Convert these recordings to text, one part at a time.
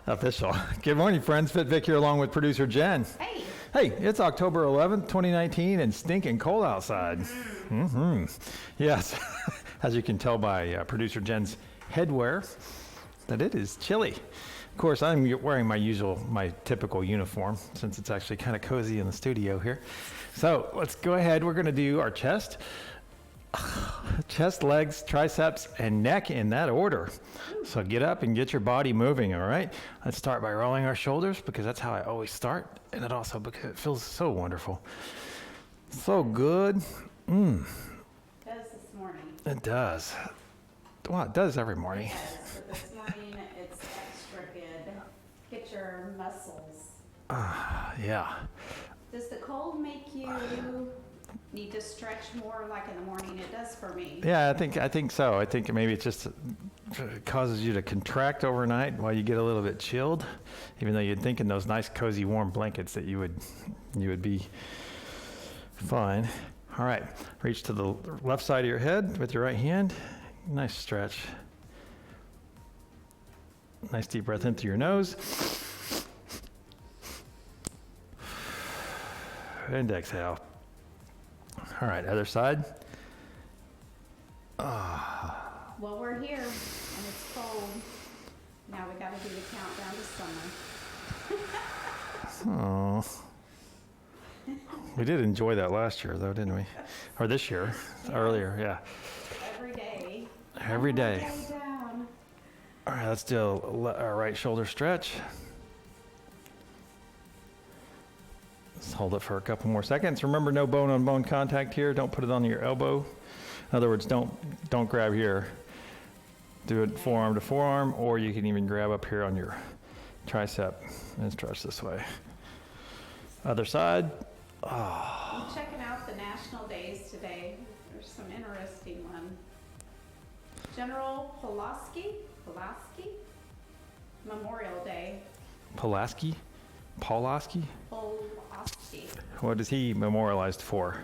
Official. Good morning, friends. FitVic here along with producer Jen. Hey. Hey, it's October 11th, 2019, and stinking cold outside. Yes, as you can tell by producer Jen's headwear, that it is chilly. Of course, I'm wearing my typical uniform, since it's actually kind of cozy in the studio here. So let's go ahead. We're going to do our chest, legs, triceps, and neck in that order. So get up and get your body moving, all right? Let's start by rolling our shoulders, because that's how I always start, and it also because it feels so wonderful. So good. It does this morning. It does. Well, it does every morning. Yes, but this morning it's extra good. Get your muscles. Yeah. Does the cold make you need to stretch more like in the morning? It does for me. Yeah, I think so. I think maybe it just causes you to contract overnight while you get a little bit chilled, even though you'd think in those nice, cozy, warm blankets that you would be fine. All right, reach to the left side of your head with your right hand. Nice stretch. Nice deep breath in through your nose. And exhale. All right, other side. Well, we're here and it's cold. Now we got to do the countdown to summer. Oh. We did enjoy that last year, though, didn't we? Or this year, earlier, yeah. Every day. Every day. One more day down. All right, let's do a right shoulder stretch. Let's hold it for a couple more seconds. Remember, no bone-on-bone contact here. Don't put it on your elbow. In other words, don't grab here. Do it forearm to forearm, or you can even grab up here on your tricep and stretch this way. Other side. I'm checking out the national days today. There's some interesting one. General Pulaski Memorial Day. Pulaski? Pulaski? Pulaski. What is he memorialized for?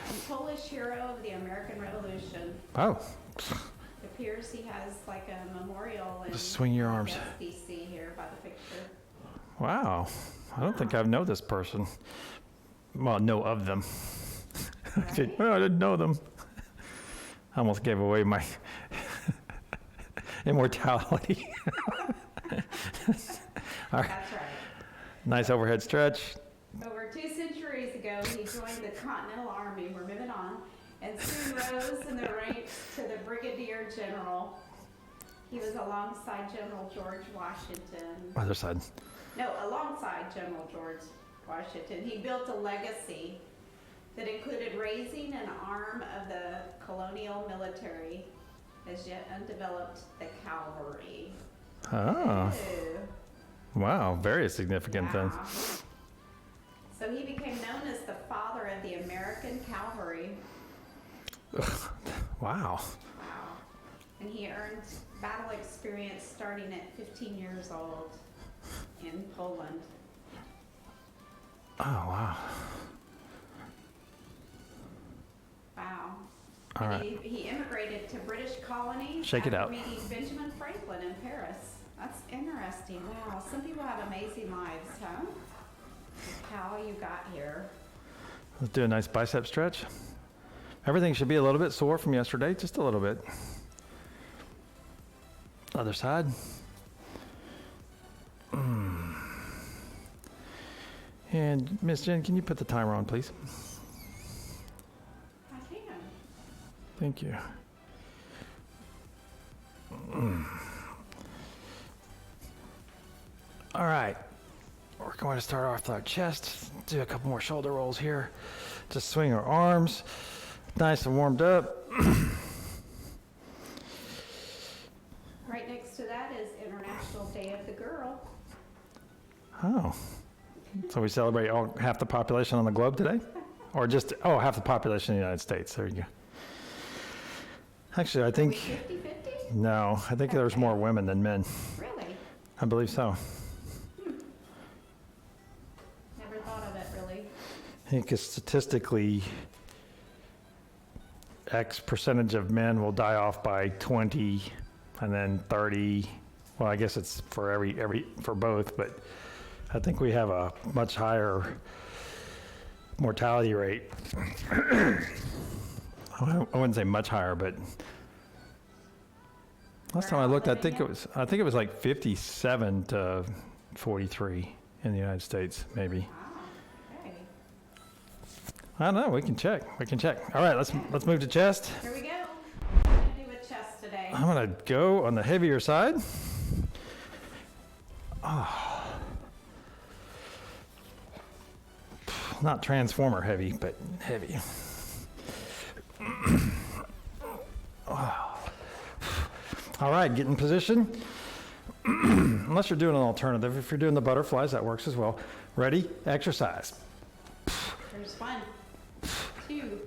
A Polish hero of the American Revolution. Oh. It appears he has like a memorial in Just swing your arms. DC here by the picture. Wow. I don't think I know this person. Well, know of them. Right? Well, I didn't know them. I almost gave away my immortality. All right. That's right. Nice overhead stretch. Over 2 centuries ago, he joined the Continental Army. We're moving on. And soon rose in the ranks to the Brigadier General. He was alongside General George Washington. Other side. No, alongside General George Washington. He built a legacy that included raising an arm of the colonial military, as yet undeveloped, the cavalry. Oh. Ooh. Wow. Very significant then. Wow. So he became known as the father of the American cavalry. Wow. Wow. And he earned battle experience starting at 15 years old in Poland. Oh, wow. Wow. All And right. he immigrated to British colonies Shake it after out. meeting Benjamin Franklin in Paris. That's interesting. Wow. Some people have amazing lives, huh? How you got here. Let's do a nice bicep stretch. Everything should be a little bit sore from yesterday, just a little bit. Other side. And Miss Jen, can you put the timer on, please? I can. Thank you. All right. We're going to start off with our chest. Do a couple more shoulder rolls here. Just swing our arms. Nice and warmed up. Right next to that is International Day of the Girl. Oh. So we celebrate half the population on the globe today? Or just, half the population in the United States. There you go. Actually, I think, 50-50? no, I think there's more women than men. Really? I believe so. Never thought of it, really. I think statistically, X percentage of men will die off by 20, and then 30, Well, I guess it's for for both, but I think we have a much higher mortality rate. I wouldn't say much higher, but last time I looked, I think it was like 57 to 43 in the United States, maybe. Wow, okay. I don't know. We can check. All right, let's move to chest. Here we go. I'm gonna do a chest today. I'm gonna go on the heavier side. Not transformer heavy, but heavy. All right, get in position. Unless you're doing an alternative. If you're doing the butterflies, that works as well. Ready? Exercise. There's 1, 2,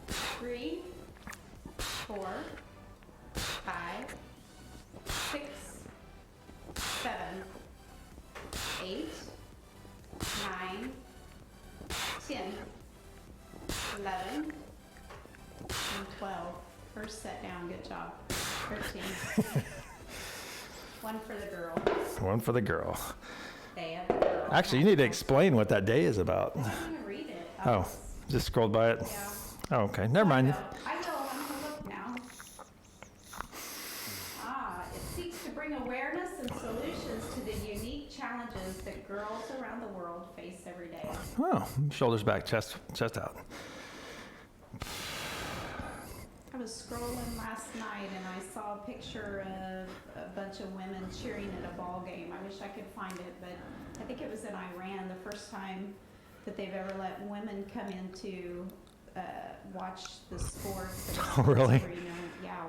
3, 4, 5, 6, 7, 8, 9, 10, 11, and 12. First set down, good job. 13. One for the girl. One for the girl. Day of the girl. Actually, you need to explain what that day is about. I'm gonna read it. Oh, just scrolled by it. Yeah. Oh, okay. Never mind. I will. I'm gonna look now. It seeks to bring awareness and solutions to the unique challenges that girls around the world face every day. Oh, shoulders back, chest out. I was scrolling last night and I saw a picture of a bunch of women cheering at a ball game. I wish I could find it, but I think it was in Iran, the first time that they've ever let women come into watch the sports. Oh, really? Yeah,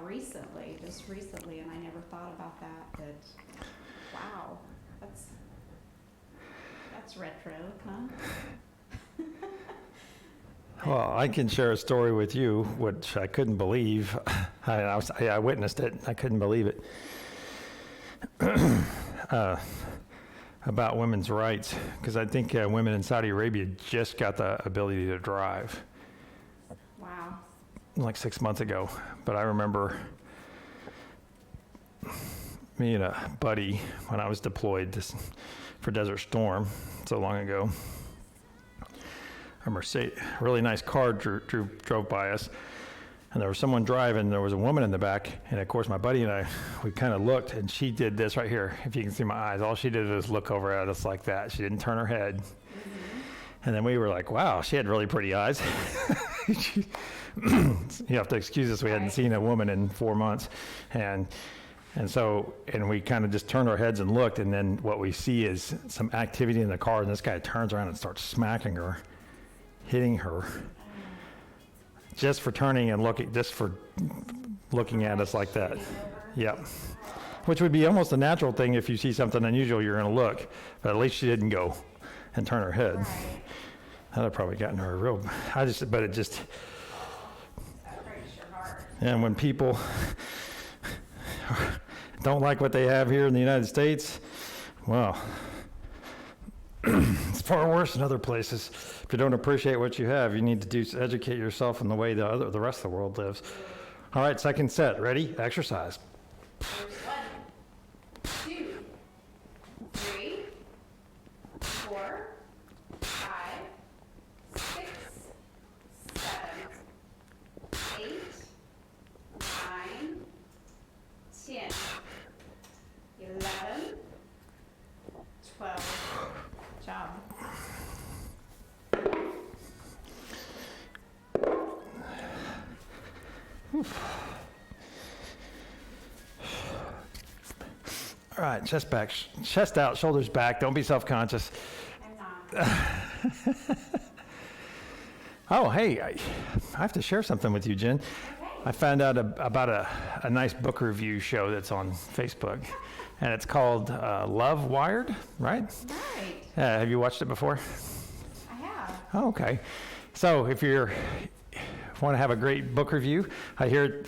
just recently, and I never thought about that, but wow, that's retro, huh? Well, I can share a story with you, which I couldn't believe. I witnessed it. I couldn't believe it. About women's rights, because I think women in Saudi Arabia just got the ability to drive. Wow. Like 6 months ago. But I remember me and a buddy when I was deployed for Desert Storm so long ago. A Mercedes, really nice car drove by us, and there was someone driving. There was a woman in the back, and of course my buddy and I, we kind of looked, and she did this right here. If you can see my eyes, all she did was look over at us like that. She didn't turn her head. And then we were like, wow, she had really pretty eyes. You have to excuse us. We hadn't seen a woman in 4 months, and we kind of just turned our heads and looked, and then what we see is some activity in the car, and this guy turns around and starts smacking her, hitting her, just for turning and looking, just for looking at us like that. Yep. Which would be almost a natural thing. If you see something unusual, you're going to look, but at least she didn't go and turn her head. Right. That'd have probably gotten her real. But it just. Breaks your heart. And when people don't like what they have here in the United States, well, it's far worse in other places. If you don't appreciate what you have, you need to educate yourself in the way the rest of the world lives. All right, second set. Ready? Exercise. There's 1, 2, 3, 4, 5, 6, 7, 8, 9, 10, 11, 12. Good job. All right, chest back, chest out, shoulders back. Don't be self-conscious. I'm not. Oh, hey, I have to share something with you, Jen. I found out about a nice book review show that's on Facebook, and it's called Love Wired, right? Right. Have you watched it before? I have. Oh, okay. So if you want to have a great book review, I hear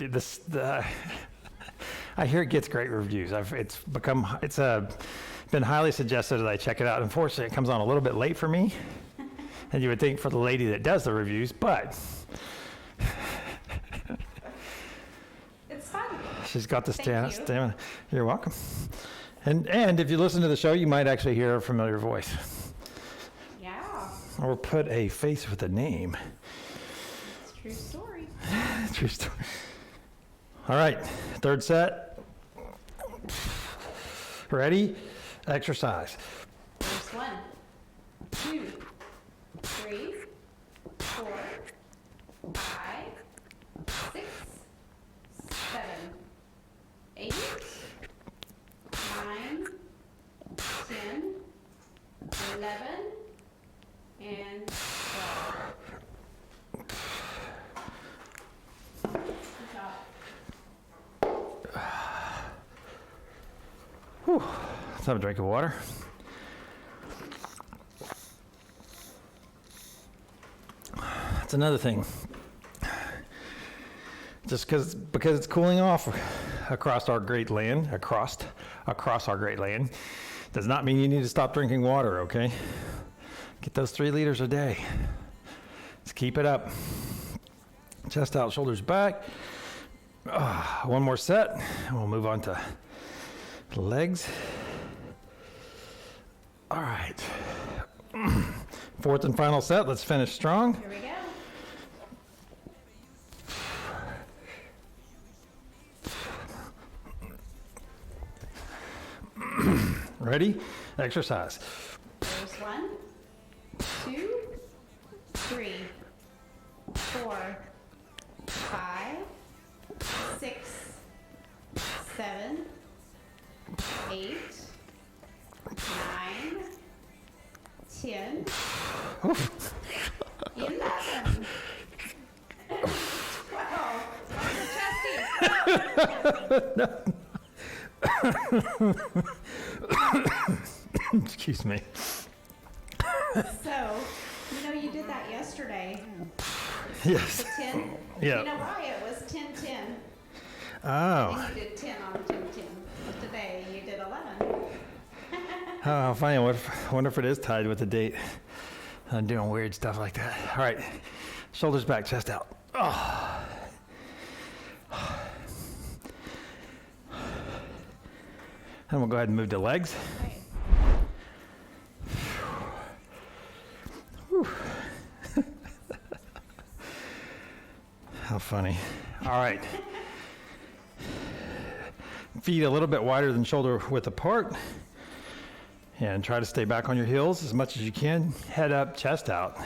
I hear it gets great reviews. It's been highly suggested that I check it out. Unfortunately, it comes on a little bit late for me, and you would think for the lady that does the reviews, but It's fun. She's got the Thank you. stamina. You're welcome. And if you listen to the show, you might actually hear a familiar voice. Yeah, Or put a face with a name. it's a true story. True story. All right, third set. Ready? Exercise. There's 1, 2, 3, 4, 5, 6, 7, 8, 9, 10, 11, and 12. Good job. Whew. Let's have a drink of water. That's another thing. Just because it's cooling off across our great land, across our great land, does not mean you need to stop drinking water, okay? Get those 3 liters a day. Let's keep it up. Chest out, shoulders back. One more set, and we'll move on to the legs. All right. Fourth and final set. Let's finish strong. Here we go. Ready? Exercise. There's 1, 2, 3, 4, 5, 6, 7, 8, 9, 10, 11, 12. Excuse me. So, you did that yesterday. Yes. The 10. Yeah. You know why it was 10-10? Oh. And you did 10 on 10-10. Today you did 11. Oh, funny. I wonder if it is tied with the date. I'm doing weird stuff like that. All right. Shoulders back, chest out. Oh. And we'll go ahead and move to legs. Right. Whew. How funny. All right. Feet a little bit wider than shoulder width apart. And try to stay back on your heels as much as you can. Head up, chest out.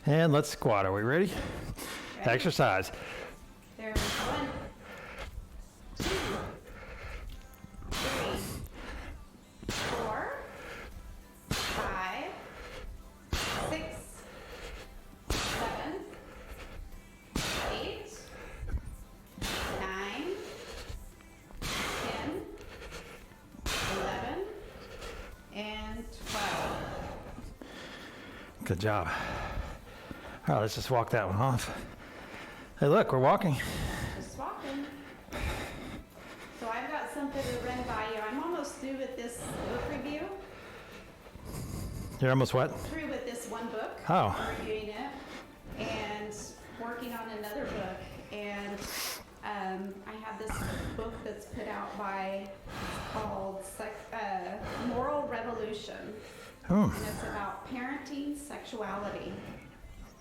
And let's squat. Are we ready? Ready. Exercise. There was 1, 2, 3, 4, 5, 6, 7, 8, 9, 10, 11, and 12. Good job. All right, let's just walk that one off. Hey, look, we're walking. Just walking. So I've got something to run by you. I'm almost through with this book review. You're almost what? Through with this one book. Oh. I'm reviewing it and working on another book. And I have this book that's put out by called Moral Revolution. Oh. And it's about parenting sexuality.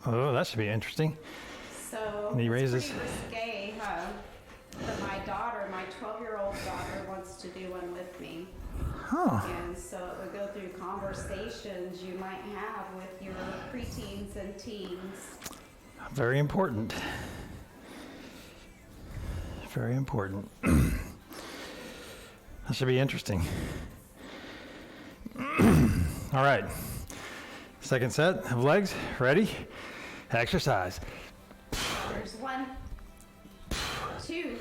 Oh, that should be interesting. So And he raises- it's pretty risque, huh? But my daughter, my 12-year-old daughter, wants to do one with me. Huh. And so it would go through conversations you might have with your preteens and teens. Very important. Very important. That should be interesting. All right. Second set of legs. Ready? Exercise. There's 1, 2,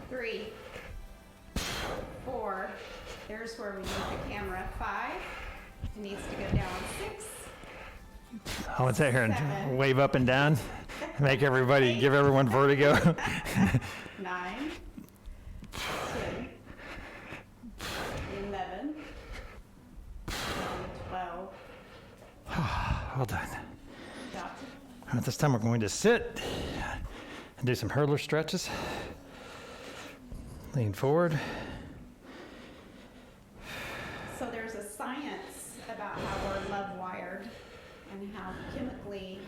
3, 4. There's where we move the camera. 5. It needs to go down. 6. I want to sit here and 7. wave up and down, make everybody, give everyone vertigo. 9, 10, 11, 12. Well done. Got At this time, we're going to sit and do some hurdler stretches. Lean forward. So there's a science about how we're love wired and how chemically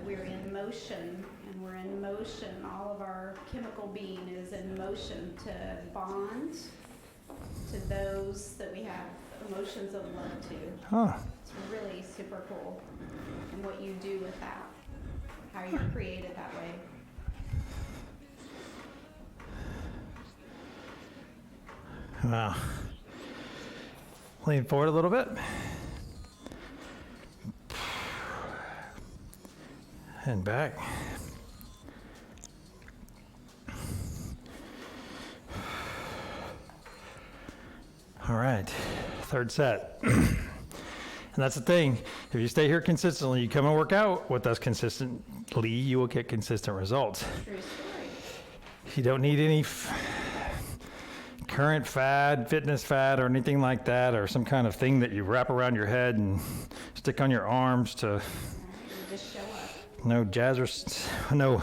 we're in motion, and we're in motion. All of our chemical being is in motion to bond to those that we have emotions of love to. Huh. It's really super cool. And what you do with that, how you're created that way. Wow. Lean forward a little bit. And back. All right, third set. And that's the thing. If you stay here consistently, you come and work out with us consistently, you will get consistent results. True story. You don't need any current fad, fitness fad, or anything like that, or some kind of thing that you wrap around your head and stick on your arms to You just show up. no no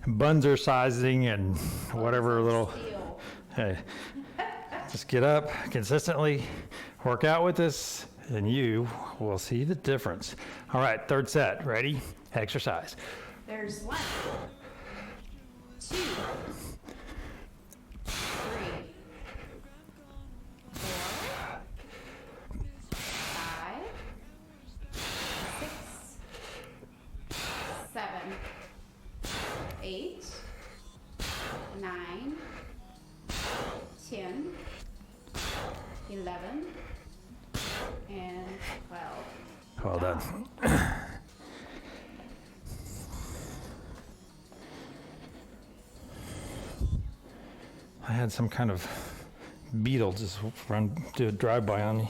bunzer-sizing and whatever little. Steel. Hey, just get up consistently, work out with us, and you will see the difference. All right, third set. Ready? Exercise. There's 1, 2, 3, 4, 5, 6, 7, 8, 9, 10, 11, and 12. Well done. I had some kind of beetle just do a drive-by on me.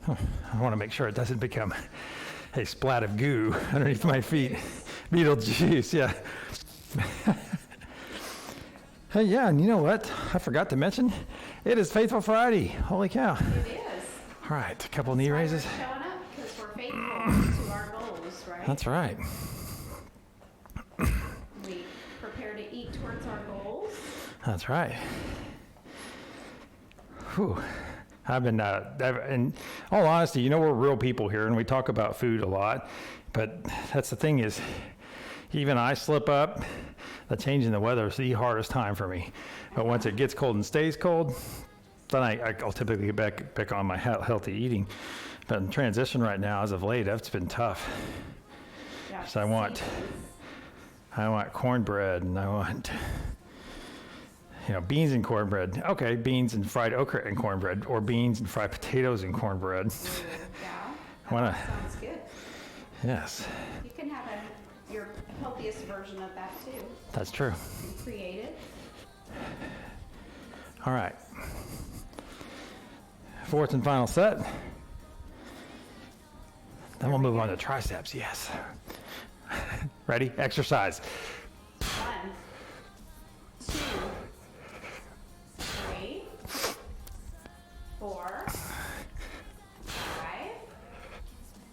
I want to make sure it doesn't become a splat of goo underneath my feet. Beetle juice, yeah. Hey, yeah, and you know what? I forgot to mention, it is Faithful Friday. Holy cow. It is. All right, a couple knee That's why raises. we're showing up, because we're faithful to our goals, right? That's right. We prepare to eat towards our goals. That's right. Whew. I've been, in all honesty, you know, we're real people here and we talk about food a lot, but that's the thing is, even I slip up. The change in the weather is the hardest time for me. But once it gets cold and stays cold, then I'll typically get back on my healthy eating. But in transition right now, as of late, that's been tough. Yeah, So I want cornbread, and I want, beans and cornbread. Okay, beans and fried okra and cornbread, or beans and fried potatoes and cornbread. Yeah, that sounds good. Yes, You can have your healthiest version of that too. that's true. And create it. All right. Fourth and final set. Then we'll move on to triceps, yes. Ready? Exercise. 1, 2, 3, 4, 5,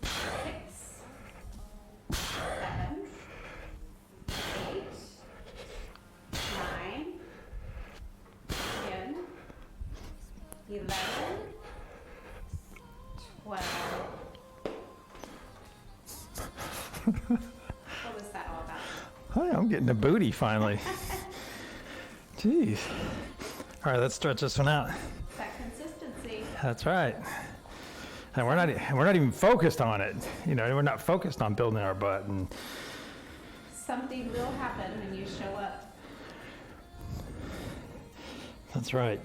6, 7, 8, 9, 10, 11, 12. What was that all about? Hi, I'm getting a booty finally. Jeez. All right, let's stretch this one out. That consistency. That's right. And we're not even focused on it. We're not focused on building our butt. And Something will happen when you show up. that's right.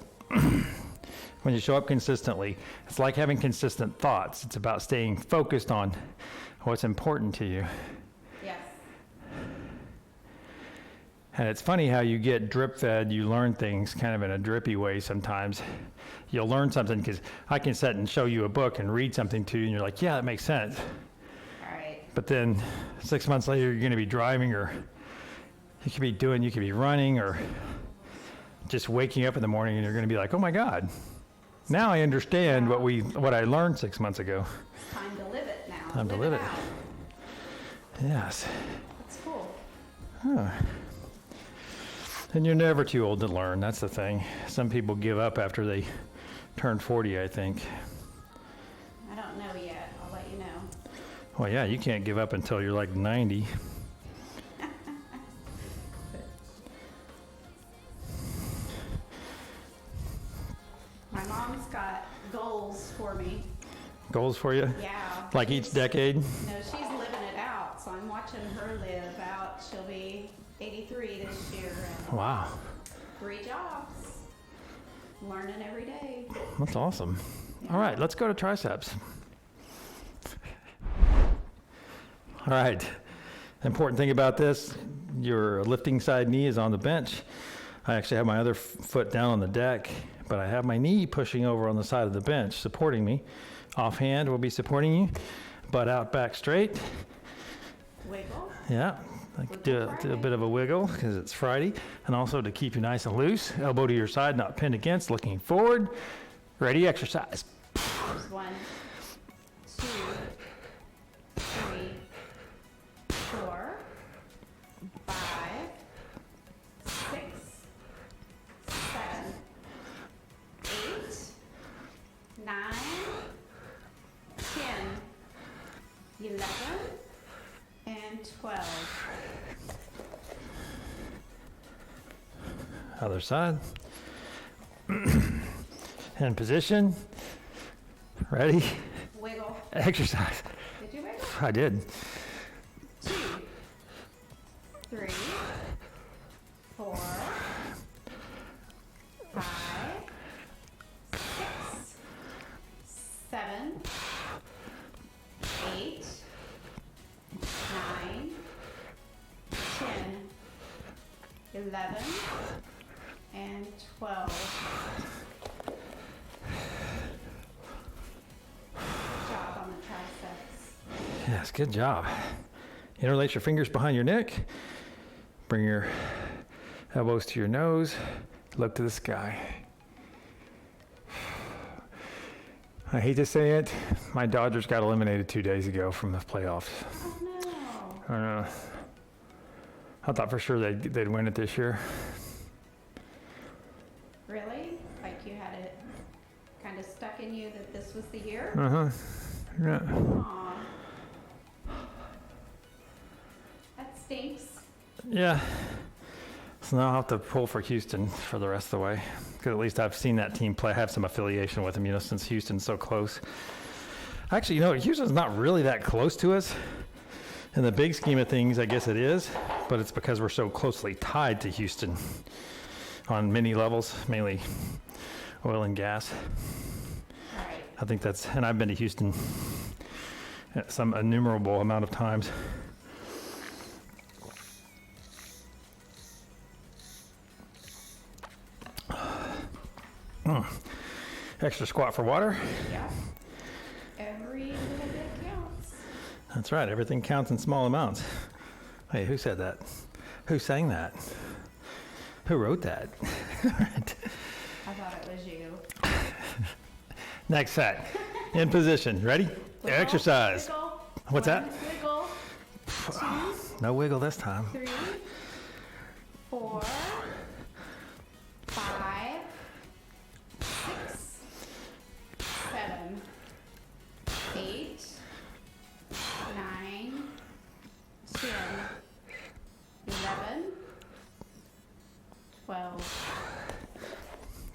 When you show up consistently, it's like having consistent thoughts. It's about staying focused on what's important to you. Yes. And it's funny how you get drip fed, you learn things kind of in a drippy way sometimes. You'll learn something because I can sit and show you a book and read something to you and you're like, yeah, that makes sense. All right. But then 6 months later, you're going to be driving, or you could be running, or just waking up in the morning and you're going to be like, oh my God, now I understand what I learned 6 months ago. It's time to live it now. Time to live it. out. Yes. That's cool. Huh. And you're never too old to learn. That's the thing. Some people give up after they turn 40, I think. I don't know yet. I'll let you know. Well, yeah, you can't give up until you're like 90. My mom's got goals for me. Goals for you? Yeah. Like each decade? No, she's living it out, so I'm watching her live out. She'll be 83 this year and Wow, 3 jobs. Learning every day. that's awesome. All right, let's go to triceps. All right, important thing about this, your lifting side knee is on the bench. I actually have my other foot down on the deck, but I have my knee pushing over on the side of the bench, supporting me. Offhand will be supporting you, butt out, back straight. Wiggle. Yeah, like do a bit of a wiggle because it's Friday. And also to keep you nice and loose, elbow to your side, not pinned against, looking forward. Ready, exercise. There's 1, 2, 3, 4, 5, 6, 7, 8, 9, 10, 11, and 12. Other side. In position. Ready, Wiggle. exercise. Did you wiggle? I did. 2, 3, 4, 5, 6, 7, 8, 9, 10, 11, and 12. Good job on the triceps. Yes, good job. Interlace your fingers behind your neck. Bring your elbows to your nose. Look to the sky. I hate to say it, my Dodgers got eliminated 2 days ago from the playoffs. Oh no. I know. I thought for sure they'd win it this year. Really? Like you had it kind of stuck in you that this was the year? Uh-huh. Yeah. Aw. That stinks. Yeah. So now I'll have to pull for Houston for the rest of the way. Because at least I've seen that team play, have some affiliation with them, since Houston's so close. Actually, Houston's not really that close to us. In the big scheme of things, I guess it is. But it's because we're so closely tied to Houston on many levels, mainly oil and gas. All right. I think and I've been to Houston some innumerable amount of times. Extra squat for water. Yeah. Every little bit counts. That's right, everything counts in small amounts. Hey, who said that? Who sang that? Who wrote that? Right. I thought it was you. Next set. In position. Ready? Wiggle, Exercise. Wiggle. What's that? Wiggle. 2, No wiggle this time. 3, 4, 5, 6, 7, 8, 9, 10, 11, 12.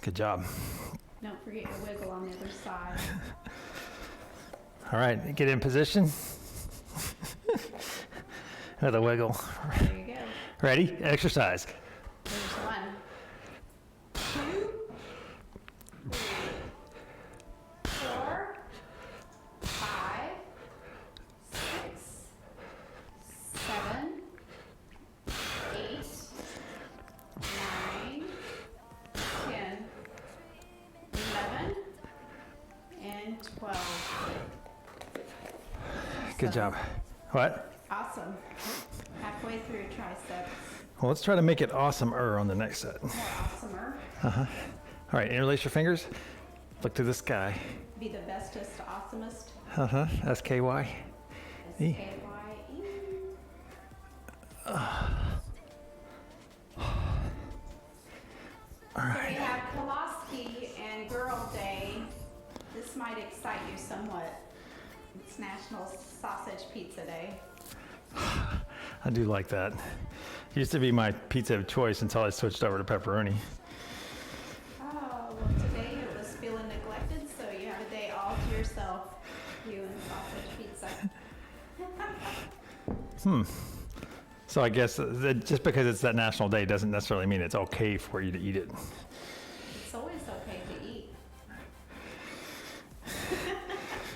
Good job. Don't forget your wiggle on the other side. All right, get in position. With a wiggle. There you go. Ready? Exercise. There's 1, 2, 3, 4, 5, 6, 7, 8, 9, 10, 11, and 12. Good job. What? Awesome. Halfway through triceps. Well, let's try to make it awesomer on the next set. More awesomer. All right, interlace your fingers. Look to the sky. Be the bestest, awesomest. SKY. E. S-K-Y-E. 1, All So we right. have Koloski and Girl Day. This might excite you somewhat. It's National Sausage Pizza Day. I do like that. Used to be my pizza of choice until I switched over to pepperoni. Oh, well, today it was feeling neglected, so you have a day all to yourself, you and sausage pizza. So I guess that just because it's that national day doesn't necessarily mean it's okay for you to eat it. It's always okay to eat.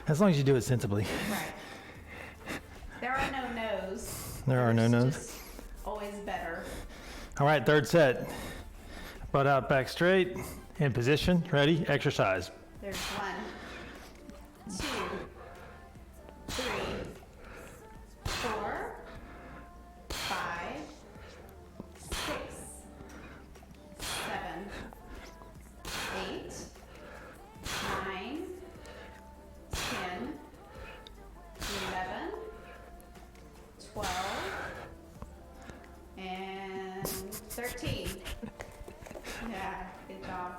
As long as you do it sensibly. Right. There are no no's. There are no There's no's. just always better. All right, third set. Butt out, back straight, in position, ready, exercise. There's 1, 2, 3, 4, 5, 6, 7, 8, 9, 10, 11, 12, and 13. Yeah, good job.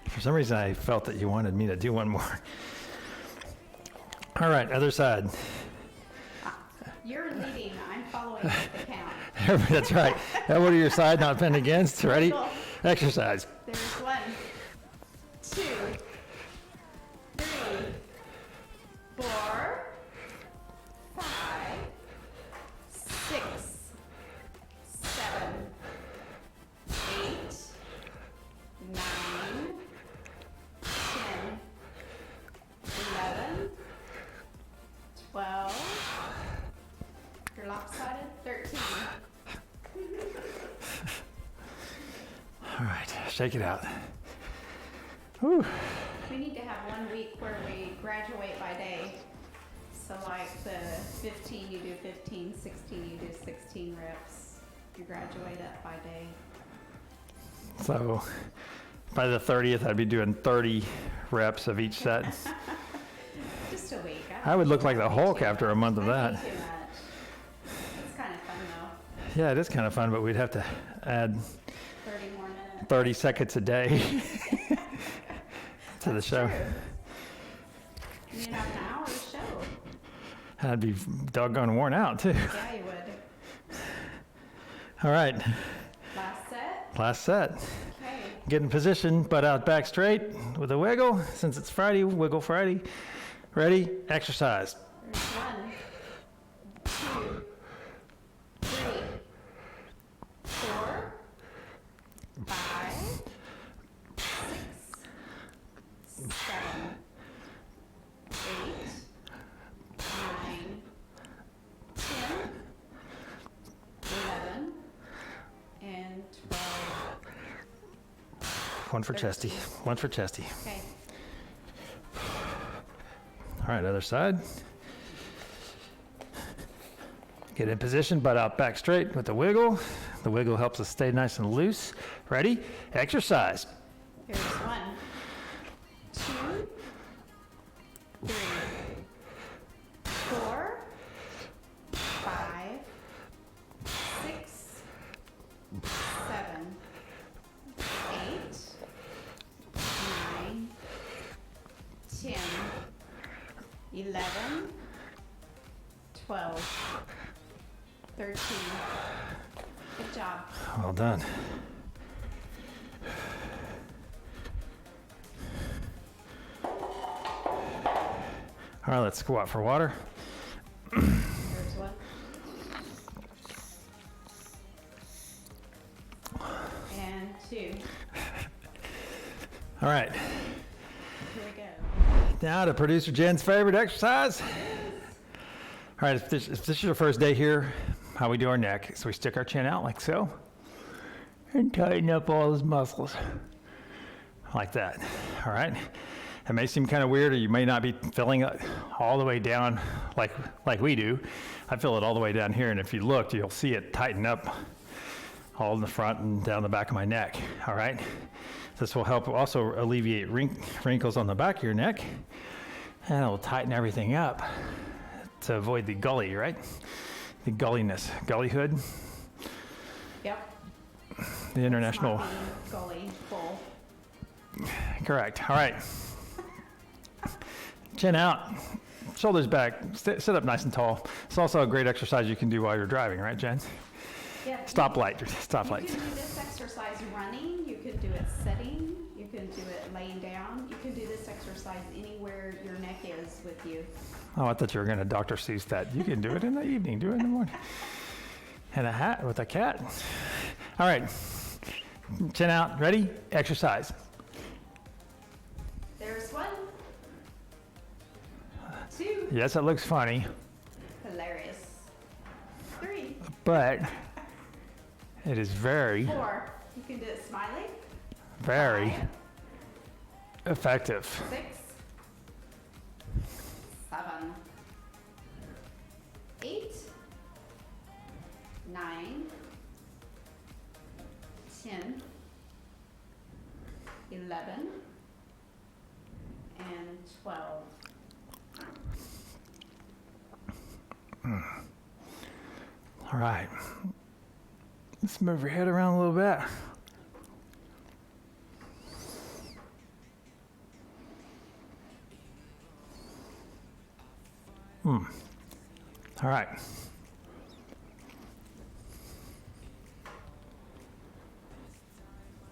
For some reason, I felt that you wanted me to do one more. All right, other side. You're leading, I'm following with the count. That's right. Elbow to your side, not pinned against. Ready? Exercise. There's 1, 2, 3, 4, 5, 6, 7, 8, 9, 10, 11, 12, you're lopsided, 13. All right, shake it out. Whew. We need to have 1 week where we graduate by day. So like the 15, you do 15, 16, you do 16 reps. You graduate up by day. So by the 30th, I'd be doing 30 reps of each set. Just a week. I would look like the Hulk after a month of that. Too much. It's kind of fun though. Yeah, it is kind of fun, but we'd have to add 30 more minutes. 30 seconds a day to the That's show. true. You'd have an hour show. I'd be doggone worn out too. Yeah, you would. All right, Last set. last set. Okay. Get in position, butt out, back straight with a wiggle. Since it's Friday, wiggle Friday. Ready? Exercise. There's 1, 2, 3, 4, 5, 6, 7, 8, 9, 10, 11, and 12. One for chesty. One for chesty. Okay. All right, other side. Get in position, butt out, back straight with the wiggle. The wiggle helps us stay nice and loose. Ready? Exercise. Here's 1, 2, 3, 4, 5, 6, 7, 8, 9, 10, 11, 12, 13. Good job. Well done. All right, let's squat for water. Here's 1. And 2. All right, Here we go. now to producer Jen's favorite exercise. All right, if this is your first day here, how we do our neck. So we stick our chin out like so and tighten up all those muscles like that. All right. It may seem kind of weird, or you may not be feeling it all the way down like we do. I feel it all the way down here, and if you looked, you'll see it tighten up all in the front and down the back of my neck. All right. This will help also alleviate wrinkles on the back of your neck, and it'll tighten everything up to avoid the gully, right? The gulliness, gullyhood. Yep. the international. Sloppy gully full. Correct. All right. Chin out, shoulders back, sit up nice and tall. It's also a great exercise you can do while you're driving, right, Jen? Yeah, Stoplight. You can do this exercise running, you can do it sitting, you can do it laying down, you can do this exercise anywhere your neck is with you. Oh, I thought you were going to Dr. Seuss that. You can do it in the evening, do it in the morning. And a hat with a cat. All right. Chin out. Ready? Exercise. There's 1, 2, Yes, it looks funny, hilarious, 3, but it is very, 4, you can do it smiling, very 5, effective. 6, 7, 8, 9, 10, 11, and 12. All right. Let's move your head around a little bit. All right.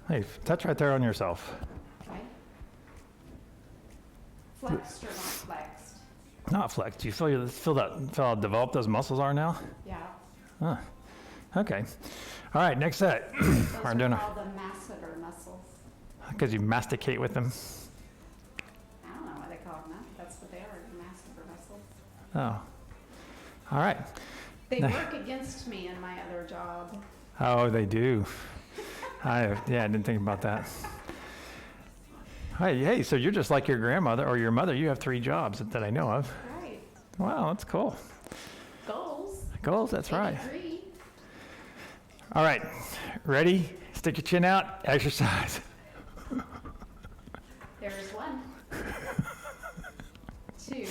Hey, touch right there on yourself. Okay. Flexed or not flexed? Not flexed. Do you feel how developed those muscles are now? Yeah. Huh. Okay. All right, next set. Those We're are doing called the masseter muscles. because you masticate with them. I don't know why they call them that. That's what they are, masseter muscles. Oh. All right. They work against me in my other job. Oh, they do. I didn't think about that. Hey, so you're just like your grandmother or your mother. You have 3 jobs that I know of. Right. Wow, that's cool. Goals. Goals, that's right. 83. All right, ready? Stick your chin out, exercise. There's 1, 2,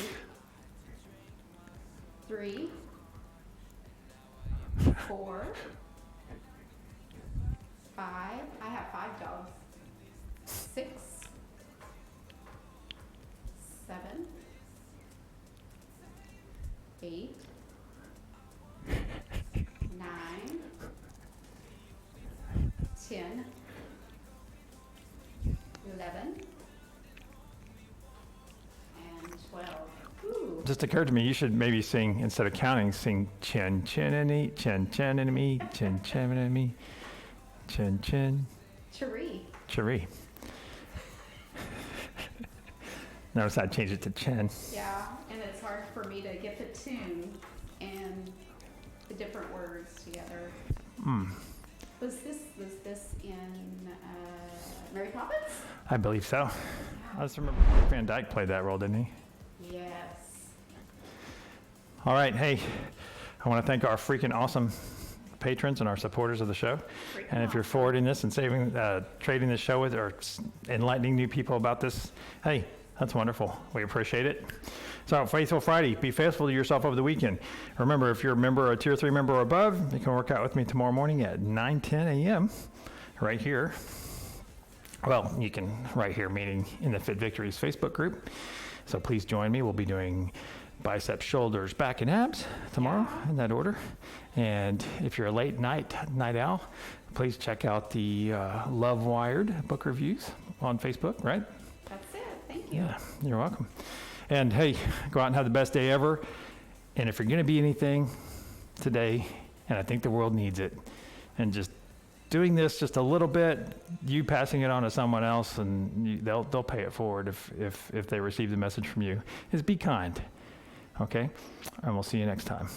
3, 4, 5. I have 5 jobs. 6, 7, 8, 9, 10, 11, and 12. Ooh. Just occurred to me, you should maybe sing, instead of counting, sing chin, chin, and me, chin, chin, and me, chin, chin, and me, chin, chin, Cherie. cherie. Notice I changed it to chin. Yeah, and it's hard for me to get the tune and the different words together. Was this in Mary Poppins? I believe so. I just remember Van Dyke played that role, didn't he? Yes. All right, hey, I want to thank our freaking awesome patrons and our supporters of the show. And if you're forwarding this and trading this show with or enlightening new people about this, hey, that's wonderful. We appreciate it. So, Faithful Friday, be faithful to yourself over the weekend. Remember, if you're a member, a Tier 3 member or above, you can work out with me tomorrow morning at 9:10 a.m. right here. Well, you can right here, meeting in the Fit Victories Facebook group. So please join me. We'll be doing biceps, shoulders, back, and abs tomorrow in that order. And if you're a late night owl, please check out the Love Wired book reviews on Facebook, right? That's it. Thank you. Yeah, you're welcome. And hey, go out and have the best day ever. And if you're going to be anything today, and I think the world needs it, and just doing this just a little bit, you passing it on to someone else, and they'll pay it forward if they receive the message from you, is be kind. Okay? And we'll see you next time.